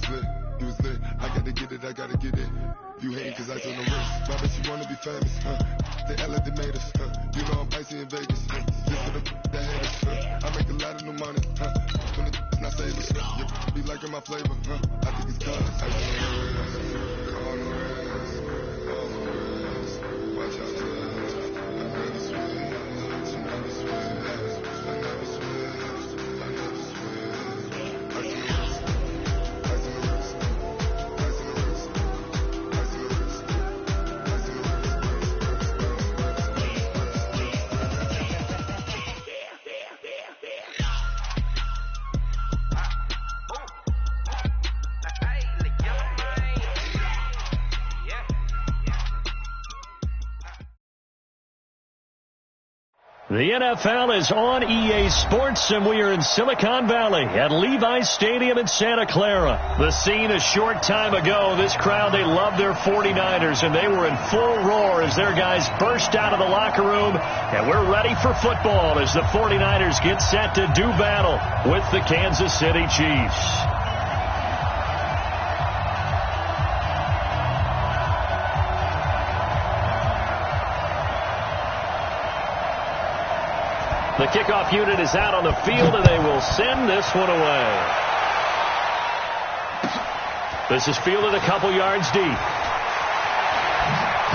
You was lit. I gotta get it, I gotta get it. You hate cause I took no risk. My bitch, you wanna be famous, They LA, they made us, You know I'm icy in Vegas, Just for the haters, I make a lot of new money, When it's not savers, You be liking my flavor, I think it's cause I on the rest, all the rest. Watch out, I never switch, I never switch, I never switch, I never switch. I see the risk, I see the risk. The NFL is on EA Sports, and we are in Silicon Valley at Levi's Stadium in Santa Clara. The scene a short time ago. This crowd, they love their 49ers, and they were in full roar as their guys burst out of the locker room. And we're ready for football as the 49ers get set to do battle with the Kansas City Chiefs. The kickoff unit is out on the field, and they will send this one away. This is fielded a couple yards deep.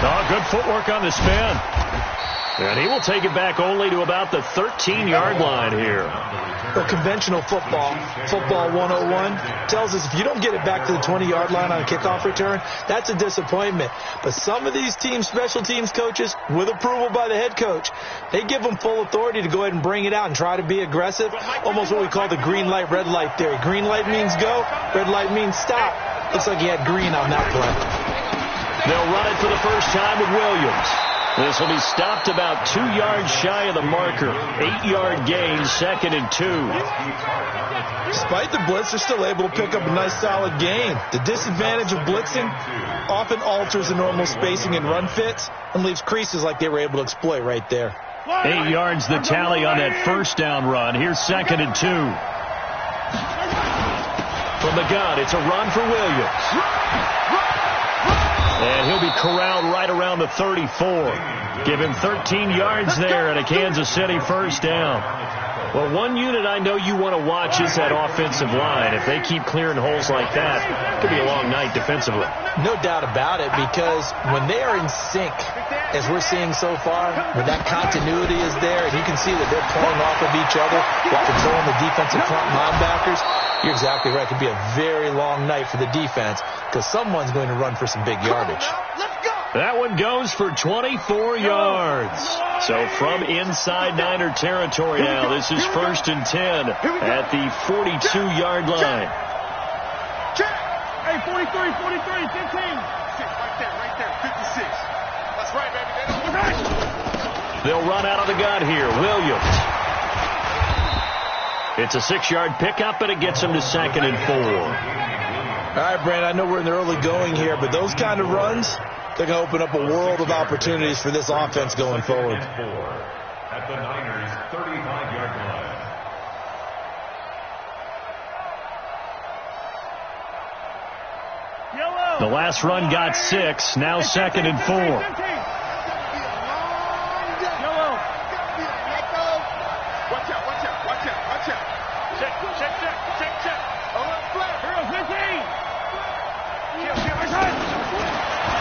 Oh, good footwork on the spin. And he will take it back only to about the 13-yard line here. Well, conventional football, Football 101, tells us if you don't get it back to the 20-yard line on a kickoff return, that's a disappointment. But some of these team special teams coaches, with approval by the head coach, they give them full authority to go ahead and bring it out and try to be aggressive, almost what we call the green light, red light theory. Green light means go, red light means stop. Looks like he had green on that play. They'll run it for the first time with Williams. This will be stopped about 2 yards shy of the marker. 8-yard gain, 2nd and 2. Despite the blitz, they're still able to pick up a nice solid gain. The disadvantage of blitzing often alters the normal spacing and run fits and leaves creases like they were able to exploit right there. 8 yards the tally on that first down run. Here's 2nd and 2. From the gun, it's a run for Williams. And he'll be corralled right around the 34. Give him 13 yards there and a Kansas City first down. Well, one unit I know you want to watch is that offensive line. If they keep clearing holes like that, it could be a long night defensively. No doubt about it, because when they are in sync, as we're seeing so far, when that continuity is there, and you can see that they're pulling off of each other while controlling the defensive front linebackers, you're exactly right. It could be a very long night for the defense because someone's going to run for some big yardage. That one goes for 24 yards. So from inside Niner territory now, this is 1st and 10 at the 42-yard line. Check. Hey, 43, 15. Right there, 56. That's right, baby. They'll run out of the gun here. Williams. It's a 6-yard pickup, and it gets him to 2nd and 4. All right, Brandon, I know we're in the early going here, but those kind of runs, they're going to open up a world of opportunities for this offense going forward. At the Niners' 35-yard line. The last run got 6. Now 2nd and 4.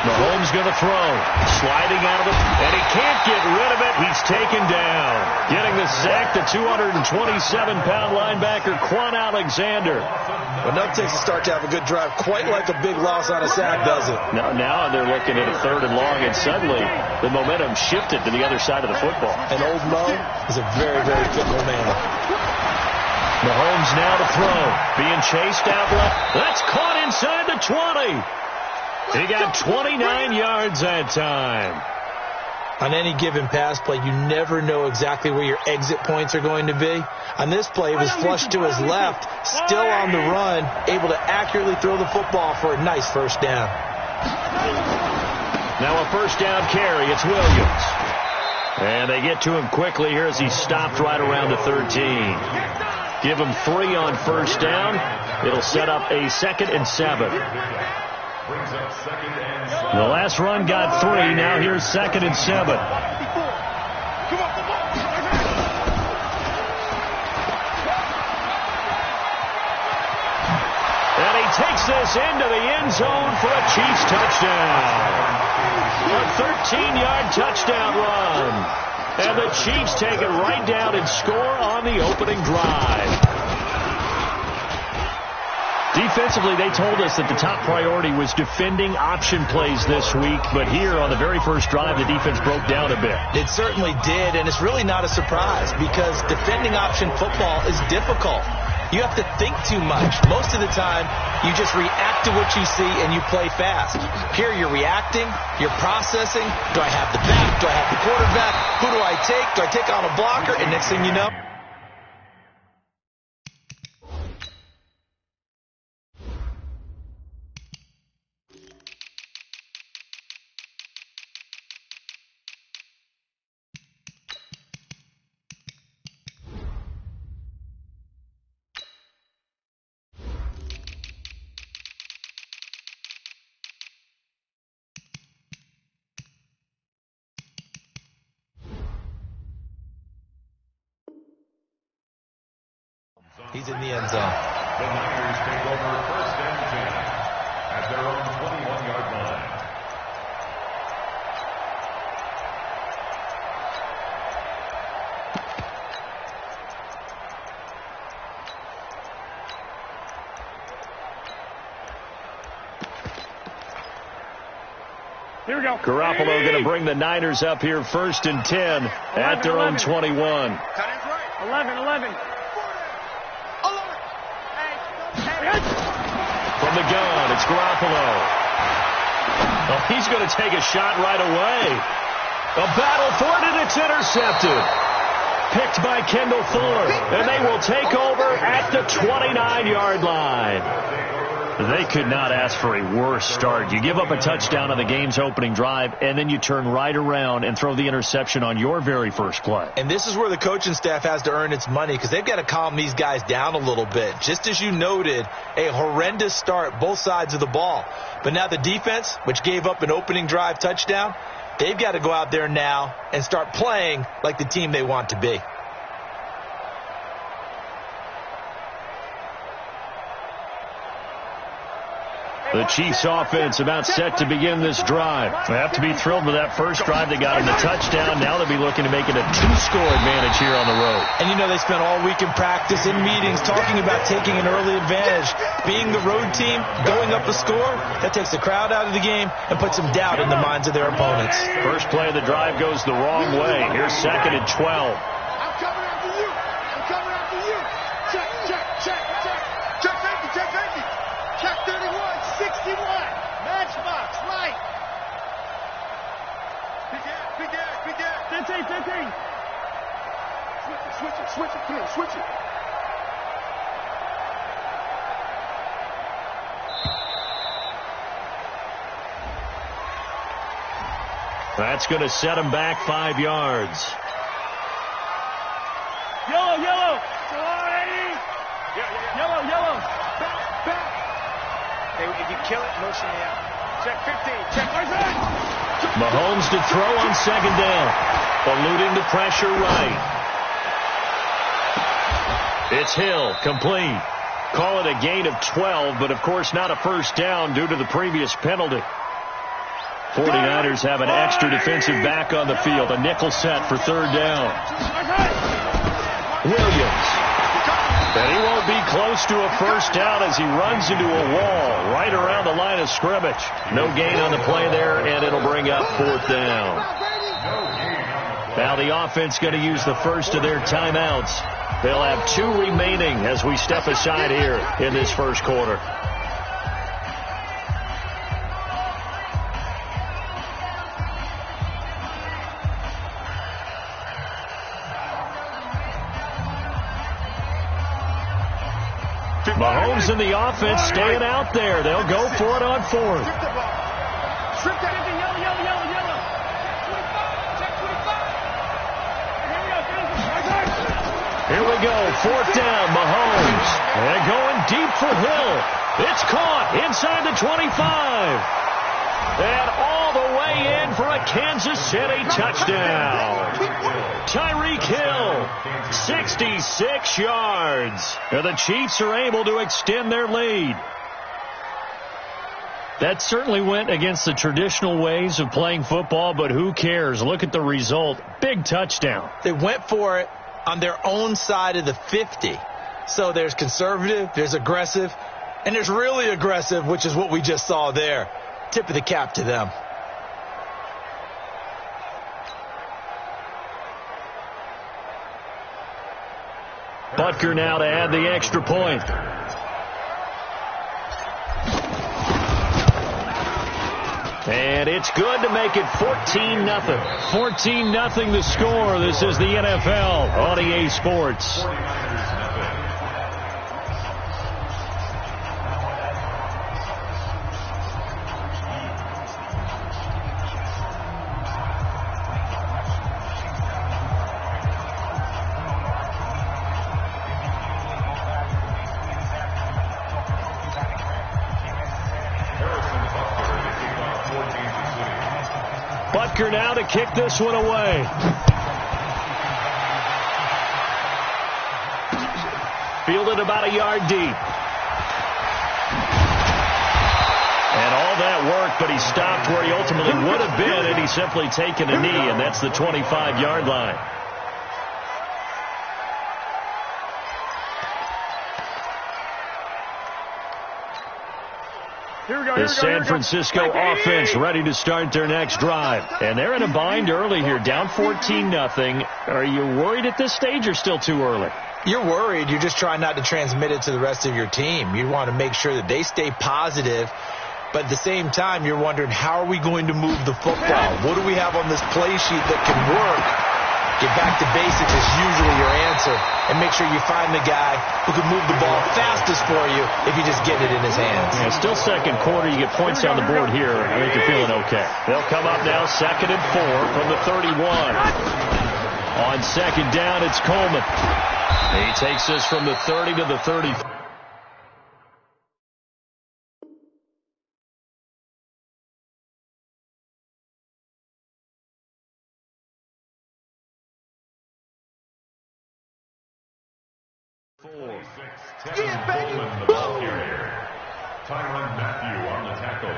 Mahomes going to throw. Sliding out of it, and he can't get rid of it. He's taken down. Getting the sack, the 227-pound linebacker, Quan Alexander. Well, that takes a start to have a good drive, quite like a big loss on a sack, does it? Now they're looking at a 3rd and long, and suddenly the momentum shifted to the other side of the football. And old Mo is a very, very fickle man. Mahomes now to throw. Being chased out left. That's caught inside the 20. He got 29 yards that time. On any given pass play, you never know exactly where your exit points are going to be. On this play, he was flushed to his left, still on the run, able to accurately throw the football for a nice first down. Now a first down carry. It's Williams. And they get to him quickly here as he stopped right around the 13. Give him 3 on first down. It'll set up a 2nd and 7. The last run got 3. Now here's 2nd and 7. And he takes this into the end zone for a Chiefs touchdown. A 13-yard touchdown run. And the Chiefs take it right down and score on the opening drive. Defensively, they told us that the top priority was defending option plays this week. But here on the very first drive, the defense broke down a bit. It certainly did, and it's really not a surprise because defending option football is difficult. You have to think too much. Most of the time, you just react to what you see and you play fast. Here, you're reacting, you're processing. Do I have the back? Do I have the quarterback? Who do I take? Do I take on a blocker? And next thing you know, he's in the end zone. The Niners take over 1st and 10 at their own 21-yard line. Here we go. Garoppolo going to bring the Niners up here 1st and 10 at their own 21. 11. From the gun, it's Garoppolo. Oh, he's going to take a shot right away. A battle for it, and it's intercepted. Picked by Kendall Fuller, and they will take over at the 29-yard line. They could not ask for a worse start. You give up a touchdown on the game's opening drive, and then you turn right around and throw the interception on your very first play. And this is where the coaching staff has to earn its money because they've got to calm these guys down a little bit. Just as you noted, a horrendous start, both sides of the ball. But now the defense, which gave up an opening drive touchdown, they've got to go out there now and start playing like the team they want to be. The Chiefs offense about set to begin this drive. They have to be thrilled with that first drive. They got him the touchdown. Now they'll be looking to make it a 2-score advantage here on the road. And you know they spent all week in practice, in meetings, talking about taking an early advantage. Being the road team, going up a score, that takes the crowd out of the game and puts some doubt in the minds of their opponents. First play of the drive goes the wrong way. Here's 2nd and 12. I'm coming after you. I'm coming after you. Check. Check safety. Check 31, 61. Matchbox, right. Big ass. 15. Switch it. Come on, switch it. That's going to set him back 5 yards. Yellow. Yellow. Back. Hey, if you kill it, motion me out. Check 15. Check right side. Mahomes to throw on 2nd down. Eluding the pressure right. It's Hill, complete. Call it a gain of 12, but of course not a first down due to the previous penalty. 49ers have an extra defensive back on the field. A nickel set for 3rd down. Williams. And he won't be close to a first down as he runs into a wall right around the line of scrimmage. No gain on the play there, and it'll bring up 4th down. Now the offense going to use the first of their timeouts. They'll have 2 remaining as we step aside here in this first quarter. Mahomes and the offense staying out there. They'll go for it on 4th. Strip that. Yellow. Check 25. Here we go. Here we go. 4th down, Mahomes. And going deep for Hill. It's caught inside the 25. And all the way in for a Kansas City touchdown. Tyreek Hill, 66 yards. And the Chiefs are able to extend their lead. That certainly went against the traditional ways of playing football, but who cares? Look at the result. Big touchdown. They went for it on their own side of the 50. So there's conservative, there's aggressive, and there's really aggressive, which is what we just saw there. Tip of the cap to them. Butker now to add the extra point. And it's good to make it 14-0. 14-0 the score. This is the NFL on EA Sports. Butker now to kick this one away. Fielded about a yard deep. And all that work, but he stopped where he ultimately would have been had he simply taken a knee, and that's the 25-yard line. The San Francisco offense ready to start their next drive. And they're in a bind early here, down 14-0. Are you worried at this stage or still too early? You're worried. You're just trying not to transmit it to the rest of your team. You want to make sure that they stay positive. But at the same time, you're wondering, how are we going to move the football? What do we have on this play sheet that can work? Get back to basics is usually your answer. And make sure you find the guy who can move the ball fastest for you if you just get it in his hands. Yeah, still second quarter. You get points on the board here. I think you're feeling okay. They'll come up now 2nd and 4 from the 31. On 2nd down, it's Coleman. He takes us from the 30 to the 30. Yeah, baby. The ball carrier. Tyrann Mathieu on the tackle.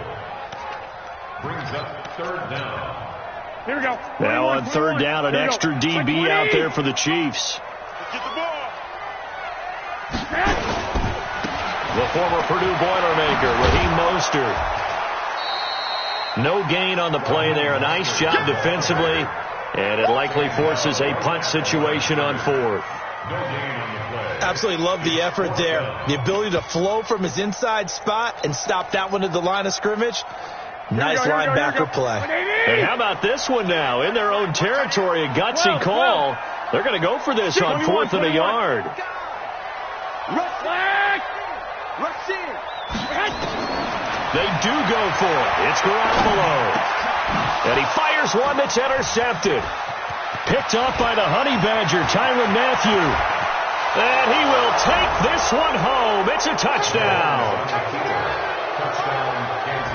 Brings up 3rd down. Here we go. Now on 3rd down, an extra DB out there for the Chiefs. Get the ball. The former Purdue Boilermaker, Raheem Mostert. No gain on the play there. A nice job defensively, and it likely forces a punt situation on 4th. No gain on the play. Absolutely love the effort there. The ability to flow from his inside spot and stop that one at the line of scrimmage. Nice linebacker play. And how about this one now? In their own territory, a gutsy call. They're going to go for this on 4th and a yard. They do go for it. It's Garoppolo. And he fires one that's intercepted. Picked off by the Honey Badger, Tyrann Mathieu. And he will take this one home. It's a touchdown.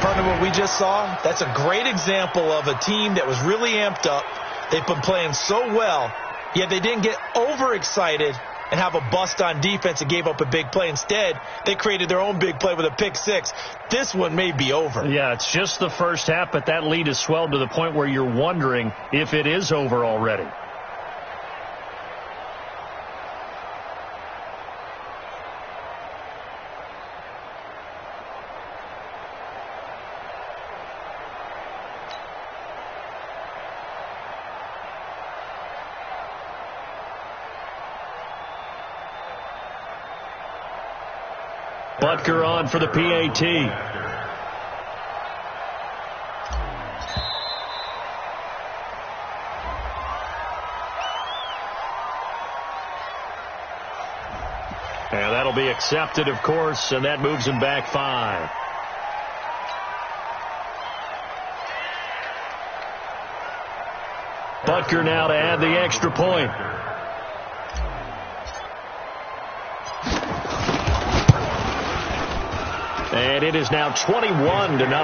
Partner, what we just saw, that's a great example of a team that was really amped up. They've been playing so well, yet they didn't get overexcited and have a bust on defense and gave up a big play. Instead, they created their own big play with a pick six. This one may be over. Yeah, it's just the first half, but that lead has swelled to the point where you're wondering if it is over already. Butker on for the PAT. And that'll be accepted, of course, and that moves him back 5. Butker now to add the extra point. And it is now 21-0. Makes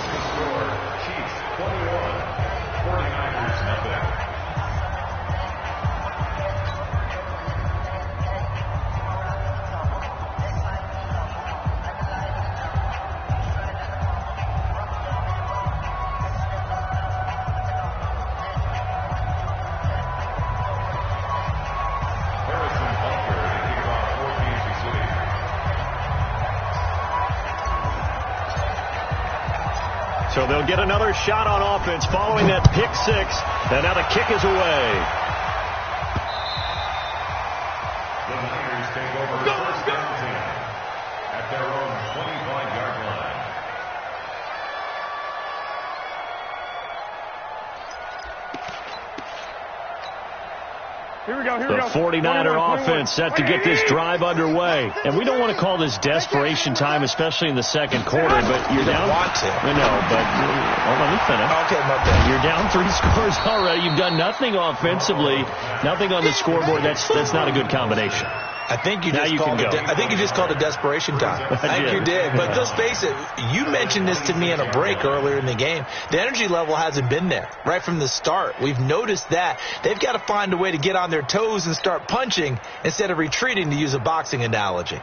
the score Chiefs 21, 49ers nothing. So they'll get another shot on offense following that pick six. And now the kick is away. The Niners take over first and 10 at their own 25-yard line. Here we go, The 49er offense set to get this drive underway. And we don't want to call this desperation time, especially in the second quarter, but you're down. Want to. I know, but let me finish. Okay, my bad. You're down 3 scores already. You've done nothing offensively, nothing on the scoreboard. That's not a good combination. I think you Now just you called can it. go. I think you just called it desperation time. I think you did. But let's face it. You mentioned this to me in a break earlier in the game. The energy level hasn't been there right from the start. We've noticed that they've got to find a way to get on their toes and start punching instead of retreating, to use a boxing analogy.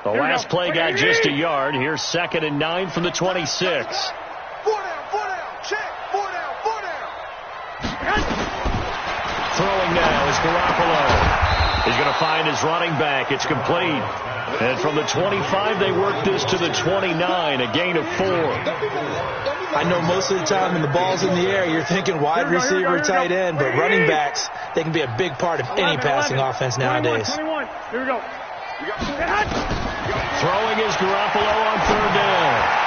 The last play got just a yard. Here's 2nd and 9 from the 26. 4 down, check, 4 down. Throwing now is Garoppolo. He's going to find his running back. It's complete. And from the 25, they work this to the 29, a gain of 4. I know most of the time when the ball's in the air, you're thinking wide receiver, tight end, but running backs, they can be a big part of any passing offense nowadays. 21. Here we go. Throwing is Garoppolo on 3rd down.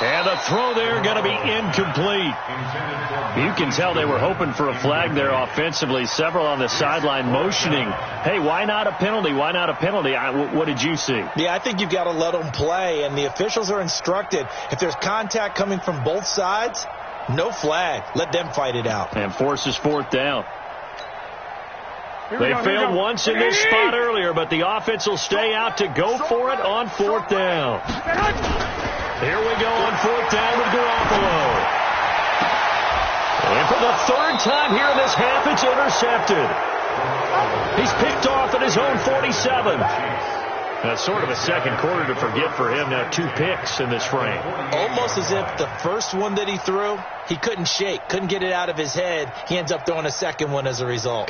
And the throw there going to be incomplete. You can tell they were hoping for a flag there offensively. Several on the sideline motioning, hey, why not a penalty? Why not a penalty? What did you see? Yeah, I think you've got to let them play, and the officials are instructed. If there's contact coming from both sides, no flag. Let them fight it out. And forces 4th down. They failed once in this spot earlier, but the offense will stay out to go for it on 4th down. Here we go on 4th down with Garoppolo. And for the 3rd time here in this half, it's intercepted. He's picked off at his own 47. That's sort of a second quarter to forget for him. Now 2 picks in this frame. Almost as if the first one that he threw, he couldn't shake, couldn't get it out of his head. He ends up throwing a second one as a result.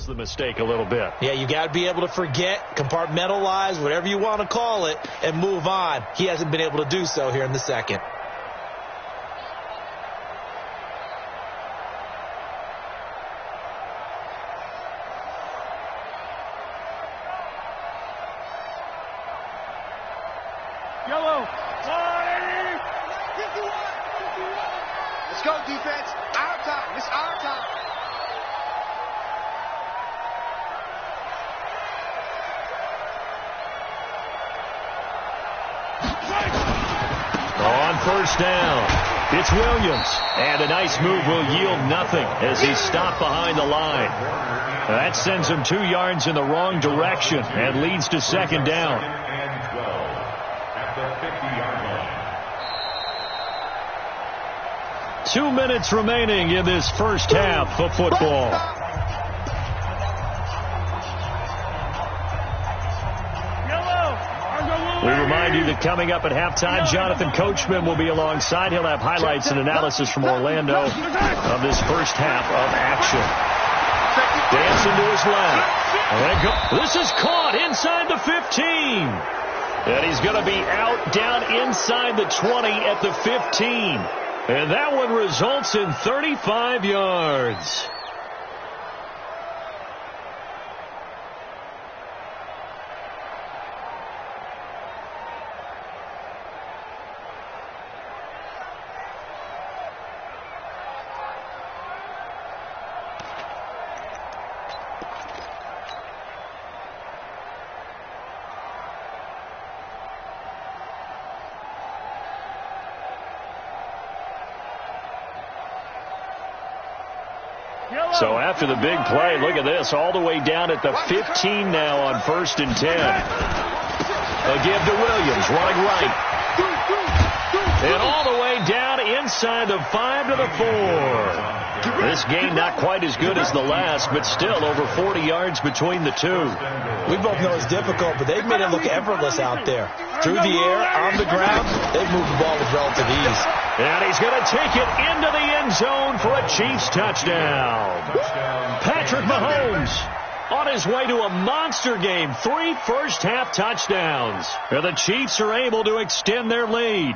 The mistake a little bit. Yeah, you got to be able to forget, compartmentalize, whatever you want to call it, and move on. He hasn't been able to do so here in the second. Yellow. Let's go, defense. Our time. It's our time. On 1st down, it's Williams. And a nice move will yield nothing as he's stopped behind the line. That sends him 2 yards in the wrong direction and leads to 2nd down. And 12 at the 50-yard line. 2 minutes remaining in this first half of football. We remind you that coming up at halftime, Jonathan Coachman will be alongside. He'll have highlights and analysis from Orlando of this first half of action. Dancing to his left. This is caught inside the 15. And he's going to be out down inside the 20 at the 15. And that one results in 35 yards. So after the big play, look at this, all the way down at the 15 now on 1st and 10. A give to Williams, running right. And all the way down inside the 5 to the 4. This game not quite as good as the last, but still over 40 yards between the two. We both know it's difficult, but they've made it look effortless out there. Through the air, on the ground, they've moved the ball with relative ease. And he's going to take it into the end zone for a Chiefs touchdown. Patrick Mahomes on his way to a monster game. 3 first-half touchdowns. And the Chiefs are able to extend their lead.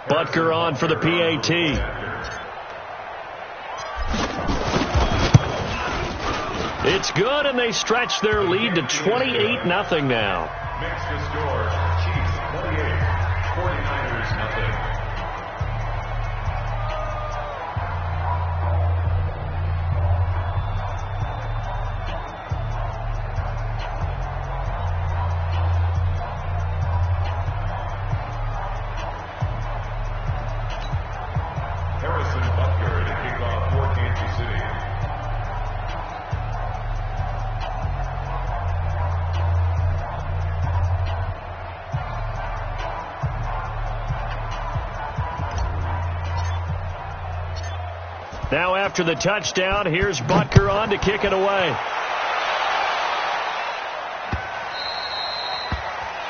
Butker on for the PAT. It's good, and they stretch their lead to 28-0 now. Makes the score Chiefs 28, 49ers 0. Now after the touchdown, here's Butker on to kick it away.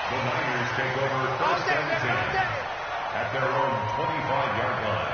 The Niners take over 1st and 10 at their own 25-yard line.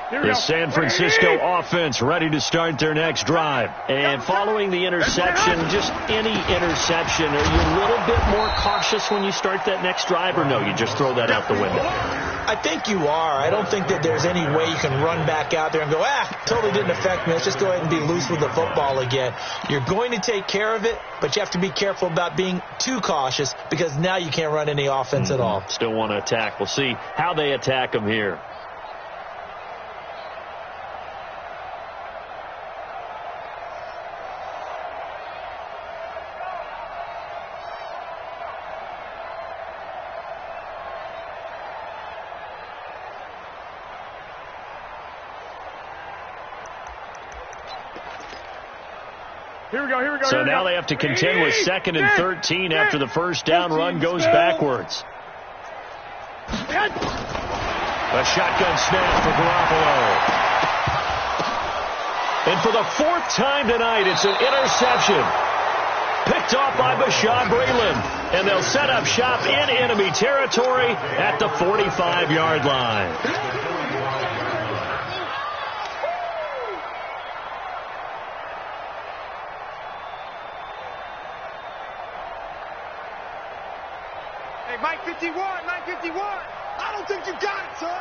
The San Francisco offense ready to start their next drive. And following the interception, just any interception, are you a little bit more cautious when you start that next drive, or no, you just throw that out the window? I think you are. I don't think that there's any way you can run back out there and go, totally didn't affect me. Let's just go ahead and be loose with the football again. You're going to take care of it, but you have to be careful about being too cautious because now you can't run any offense at all. Still want to attack. We'll see how they attack them here. So now they have to contend with 2nd and 13 after the first down run goes backwards. A shotgun snap for Garoppolo. And for the 4th time tonight, it's an interception. Picked off by Bashaud Breeland. And they'll set up shop in enemy territory at the 45-yard line. Mike 51, Mike 51. I don't think you got it, son.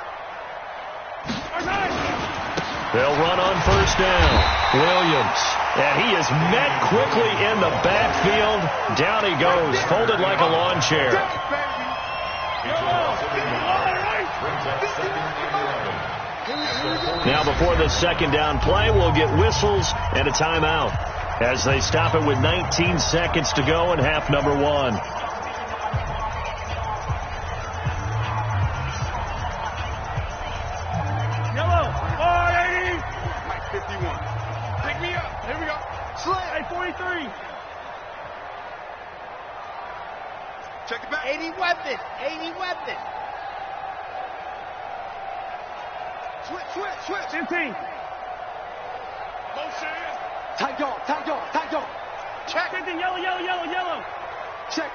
They'll run on first down. Williams. And he is met quickly in the backfield. Down he goes, folded like a lawn chair. Now before the second down play, we'll get whistles and a timeout as they stop it with 19 seconds to go in half number 1. 23. Check it back. 80 weapon. 80 weapon. Switch. 15. Motion. Tight dog. Check. 15, yellow. Check.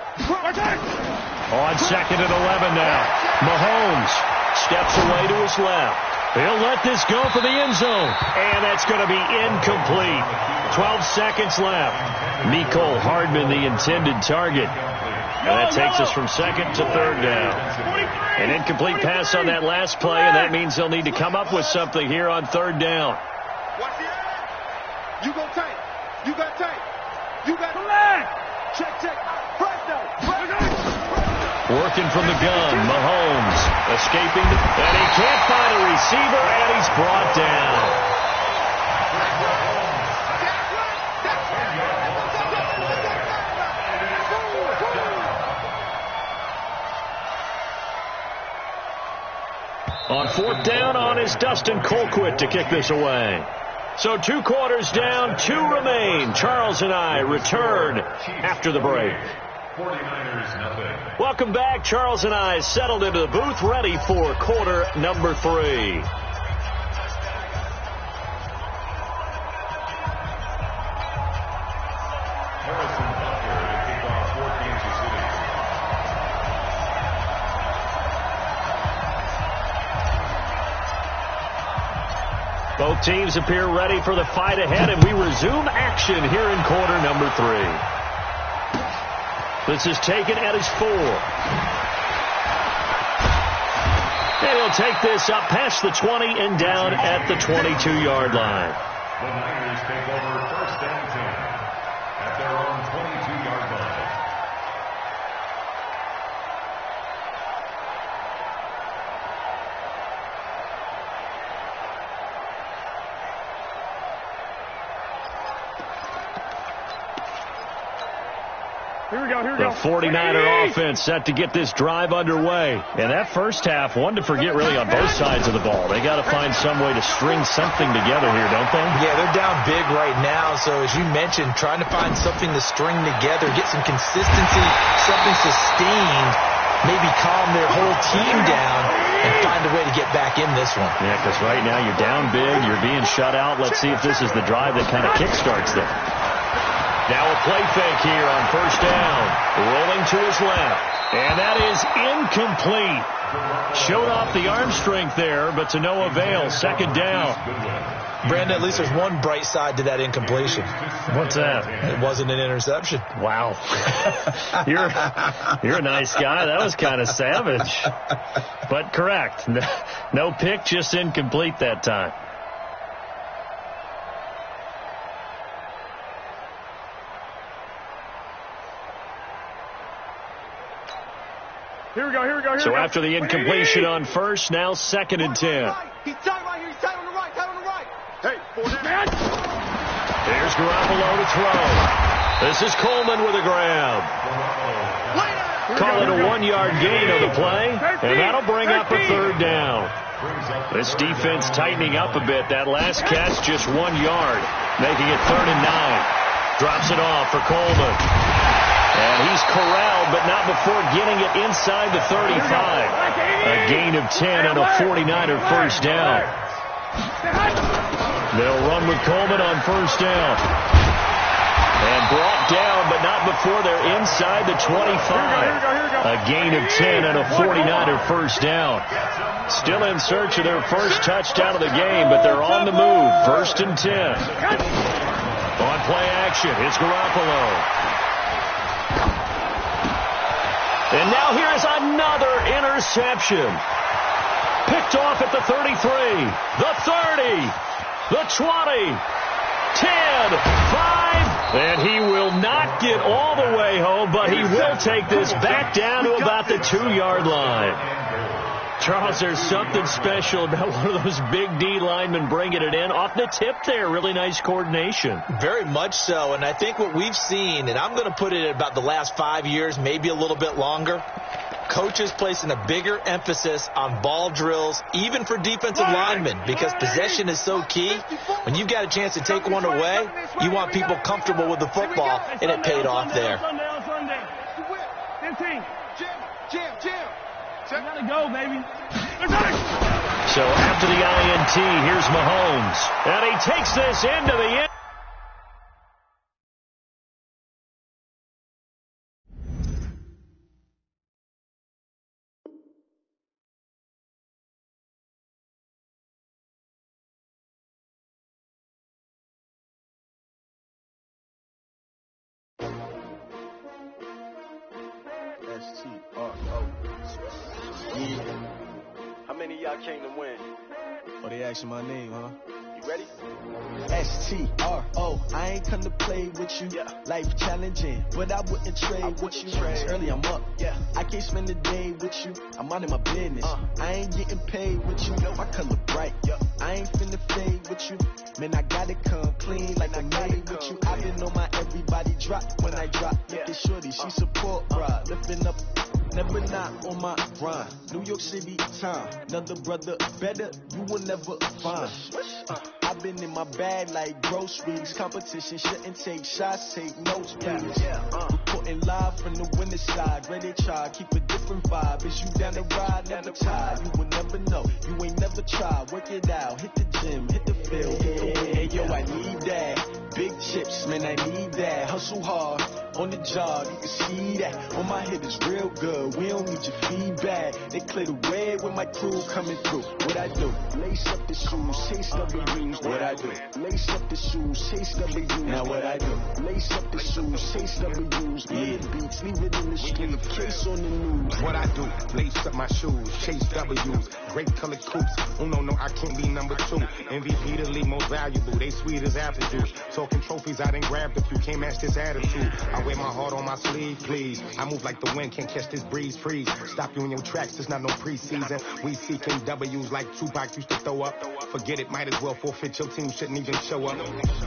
On 2nd and 11 now. Mahomes steps away to his left. He'll let this go for the end zone. And that's going to be incomplete. 12 seconds left. Mecole Hardman, the intended target. And that takes us from 2nd to 3rd down. An incomplete pass on that last play, and that means they'll need to come up with something here on 3rd down. Watch the end. You go tight. You got tight. You got Flag. Check. Presto. Working from the gun, Mahomes escaping, and he can't find a receiver, and he's brought down. On 4th down on is Dustin Colquitt to kick this away. So 2 quarters down, 2 remain. Charles and I return after the break. 49ers nothing. Welcome back. Charles and I settled into the booth, ready for quarter number 3. Harrison Butker to kick off for Kansas City. Both teams appear ready for the fight ahead, and we resume action here in quarter number 3. This is taken at his 4. And he'll take this up past the 20 and down at the 22-yard line. The Niners take over 1st and 10 at their own 22-yard line. Here we go. The 49er offense set to get this drive underway. And that first half, one to forget really on both sides of the ball. They got to find some way to string something together here, don't they? Yeah, they're down big right now. So as you mentioned, trying to find something to string together, get some consistency, something sustained, maybe calm their whole team down and find a way to get back in this one. Yeah, because right now you're down big, you're being shut out. Let's see if this is the drive that kind of kickstarts them. Now a play fake here on 1st down. Rolling to his left. And that is incomplete. Showed off the arm strength there, but to no avail. 2nd down. Brandon, at least there's one bright side to that incompletion. What's that? It wasn't an interception. Wow. You're a nice guy. That was kind of savage. But correct. No pick, just incomplete that time. Here we go. So after the incompletion on 1st, now 2nd and 10. He's tight right here. He's tight on the right. Hey, 4 down. Here's Garoppolo to throw. This is Coleman with a grab. Call it a 1-yard gain on the play, and that'll bring up a 3rd down. This defense tightening up a bit. That last catch just 1 yard, making it 3rd and 9. Drops it off for Coleman. And he's corralled, but not before getting it inside the 35. A gain of 10 and a 49er 1st down. They'll run with Coleman on 1st down. And brought down, but not before they're inside the 25. A gain of 10 and a 49er 1st down. Still in search of their first touchdown of the game, but they're on the move. 1st and 10. On play action, it's Garoppolo. And now here's another interception. Picked off at the 33, the 30, the 20, 10, 5, and he will not get all the way home, but he will take this back down to about the 2-yard line. Charles, there's something special about one of those big D linemen bringing it in off the tip there. Really nice coordination. Very much so, and I think what we've seen, and I'm going to put it at about the last 5 years, maybe a little bit longer, coaches placing a bigger emphasis on ball drills, even for defensive linemen, because possession is so key. When you've got a chance to take one away, you want people comfortable with the football, and it paid off there. 15. Jim. You gotta go, baby. So after the INT, here's Mahomes. And he takes this into the end. Yeah. How many of y'all came to win? Oh, they asking my name, huh? You ready? S-T-R-O. I ain't come to play with you. Yeah. Life challenging, but I wouldn't trade with you. It's early, I'm up. Yeah. I can't spend the day with you. I'm minding my business. I ain't getting paid with you. My color bright. Yeah. I ain't finna fade with you. Man, I gotta come clean like I made with you. I've been on my everybody drop when I drop. Look at shorty, she support, bruh. Lifting up. Never not on my grind. New York City time. Another brother better, you will never find. I've been in my bag like groceries. Competition shouldn't take shots, take notes, please. Reporting live from the winning side. Ready to try, keep a different vibe. Is you down the ride, never tired. You will never know, you ain't never tried. Work it out, hit the gym, hit the field. Hey yo, I need that. Big chips, man, I need that. Hustle hard, on the job, you can see that. On my head is real good, we don't need your feedback. They clear the way when my crew coming through. What I do? Lace up the shoes, chase W's. What I do? Lace up the shoes, chase W's. Now what I do? Lace up the shoes, chase W's. Yeah, beats, leave it in the street, case on the news. What I do? Lace up my shoes, chase W's. Great colored coops. Oh no, I can't be number 2. MVP the league most valuable. They sweet as apple juice. Talking trophies, I done grabbed a few. Can't match this attitude. I wear my heart on my sleeve, please. I move like the wind, can't catch this breeze, freeze. Stop you in your tracks, it's not no preseason. We seeking W's like Tupac used to throw up. Forget it, might as well forfeit. Your team shouldn't even show up.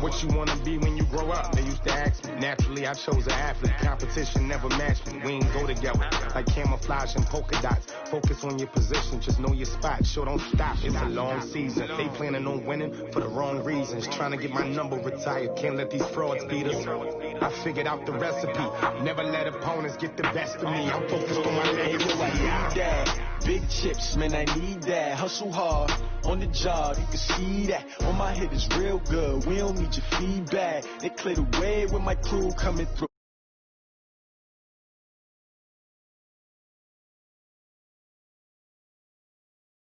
What you wanna be when you grow up? They used to ask me. Naturally, I chose an athlete. Competition never matched me. We ain't go together like camouflage and polka dots. Focus on your position, just know your spot. Sure, don't stop. It's a long season. They planning on winning for the wrong reasons. Trying to get my number retired. Can't let these frauds beat us. I figured out the recipe. Never let opponents get the best of me. I'm focused on my legacy. I need that. Big chips, man, I need that. Hustle hard, on the job, you can see that. On my head is real good, we don't need your feedback. They clear the way when my crew coming through.